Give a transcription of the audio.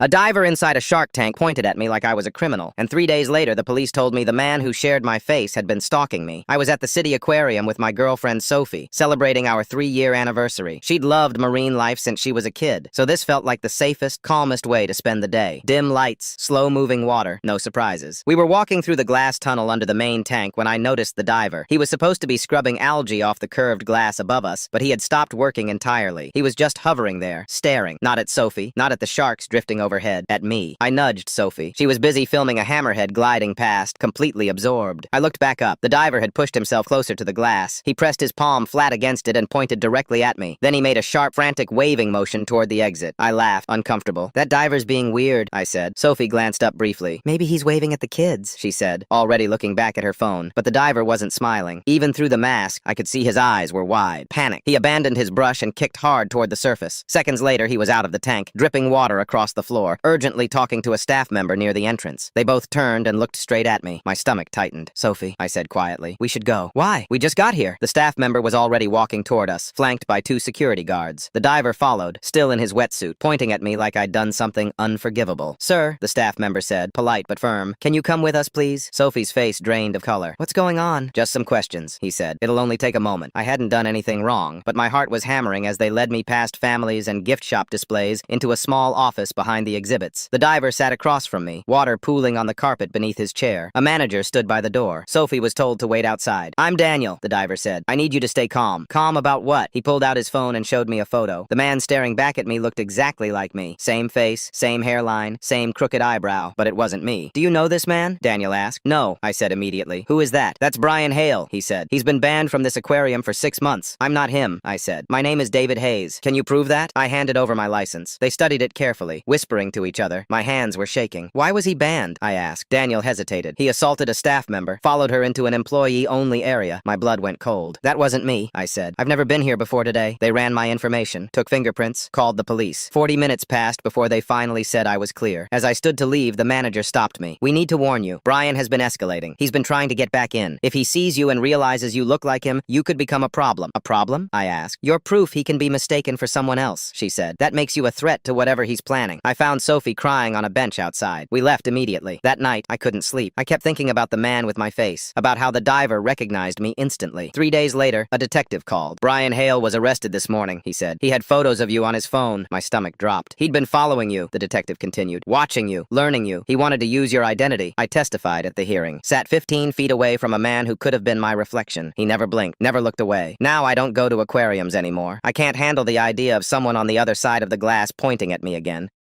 A diver inside a shark tank pointed at me like I was a criminal, and 3 days later the police told me the man who shared my face had been stalking me. I was at the city aquarium with my girlfriend Sophie, celebrating our 3-year anniversary. She'd loved marine life since she was a kid, so this felt like the safest, calmest way to spend the day. Dim lights, slow-moving water, no surprises. We were walking through the glass tunnel under the main tank when I noticed the diver. He was supposed to be scrubbing algae off the curved glass above us, but he had stopped working entirely. He was just hovering there, staring, not at Sophie, not at the sharks drifting overhead, at me. I nudged Sophie. She was busy filming a hammerhead gliding past, completely absorbed. I looked back up. The diver had pushed himself closer to the glass. He pressed his palm flat against it and pointed directly at me. Then he made a sharp, frantic waving motion toward the exit. I laughed, uncomfortable. "That diver's being weird," I said. Sophie glanced up briefly. "Maybe he's waving at the kids," she said, already looking back at her phone. But the diver wasn't smiling. Even through the mask, I could see his eyes were wide. Panic. He abandoned his brush and kicked hard toward the surface. Seconds later, he was out of the tank, dripping water across the floor, urgently talking to a staff member near the entrance. They both turned and looked straight at me. My stomach tightened. "Sophie," I said quietly, "we should go." "Why? We just got here." The staff member was already walking toward us, flanked by 2 security guards. The diver followed, still in his wetsuit, pointing at me like I'd done something unforgivable. "Sir," the staff member said, polite but firm, "can you come with us, please?" Sophie's face drained of color. "What's going on?" "Just some questions," he said. "It'll only take a moment." I hadn't done anything wrong, but my heart was hammering as they led me past families and gift shop displays into a small office behind the exhibits. The diver sat across from me, water pooling on the carpet beneath his chair. A manager stood by the door. Sophie was told to wait outside. "I'm Daniel," the diver said. "I need you to stay calm." "Calm about what?" He pulled out his phone and showed me a photo. The man staring back at me looked exactly like me. Same face, same hairline, same crooked eyebrow, but it wasn't me. "Do you know this man?" Daniel asked. "No," I said immediately. "Who is that?" "That's Brian Hale," he said. "He's been banned from this aquarium for 6 months." "I'm not him," I said. "My name is David Hayes. Can you prove that?" I handed over my license. They studied it carefully, whispering to each other. My hands were shaking. "Why was he banned?" I asked. Daniel hesitated. "He assaulted a staff member, followed her into an employee-only area." My blood went cold. "That wasn't me," I said. "I've never been here before today." They ran my information, took fingerprints, called the police. 40 minutes passed before they finally said I was clear. As I stood to leave, the manager stopped me. "We need to warn you. Brian has been escalating. He's been trying to get back in. If he sees you and realizes you look like him, you could become a problem." "A problem?" I asked. "You're proof he can be mistaken for someone else," she said. "That makes you a threat to whatever he's planning." I found Sophie crying on a bench outside. We left immediately. That night, I couldn't sleep. I kept thinking about the man with my face, about how the diver recognized me instantly. 3 days later, a detective called. "Brian Hale was arrested this morning," he said. "He had photos of you on his phone." My stomach dropped. "He'd been following you," the detective continued. "Watching you, learning you. He wanted to use your identity." I testified at the hearing. Sat 15 feet away from a man who could have been my reflection. He never blinked, never looked away. Now I don't go to aquariums anymore. I can't handle the idea of someone on the other side of the glass pointing at me again.